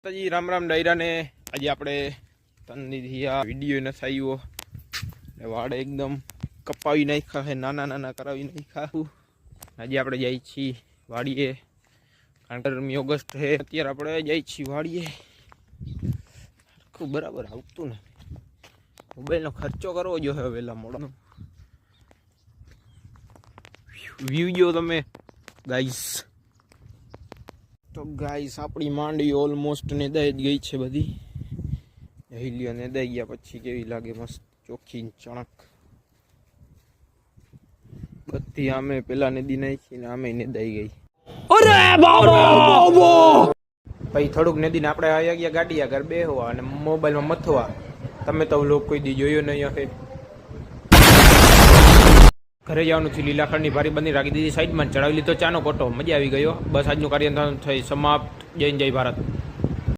માતાજી રામ રામ ડાયરા ને આજે આપણે તનથી આ વિડીયો નથી આવ્યો ને વાળ એકદમ કપાવી નાખ્યા છે, નાના નાના કરાવી નાખ્યા. આજે આપણે જઈએ છીએ વાડીએ, કારણ કે 15 ઓગસ્ટ છે. અત્યારે આપણે જઈએ છીએ વાડીએ. ખૂબ બરાબર આવતું ને મોબાઈલનો ખર્ચો કરવો જોઈએ વહેલા મોડાનો. વ્યૂ જો તમે ગાઈસ. તો ગાઈસ આપણી માંડવી ઓલમોસ્ટ નેદાઈ જ ગઈ છે બધી. હિલિયો નેદાઈ ગયા પછી કેવી લાગે, મસ્ત ચોખ્ખી ચણક બધી. આમે પેલા નદી નાખી ને આમે નેદાઈ ગઈ. અરે બાબા પછી થોડુંક નદીને આપણે આવ્યા ગયા ગાડી આગળ બેહવા અને મોબાઈલમાં મથવા. તમે તો લોક કોઈ દી જોયો નહીં હશે. ઘરે જવાનું છે, લીલાખંડની ભારી બંધી રાખી દીધી સાઈડમાં, ચડાવી લીધો ચાનો કોટો. મજા આવી ગયો. બસ આજનું કાર્ય થઈ સમાપ્ત. જય જય ભારત.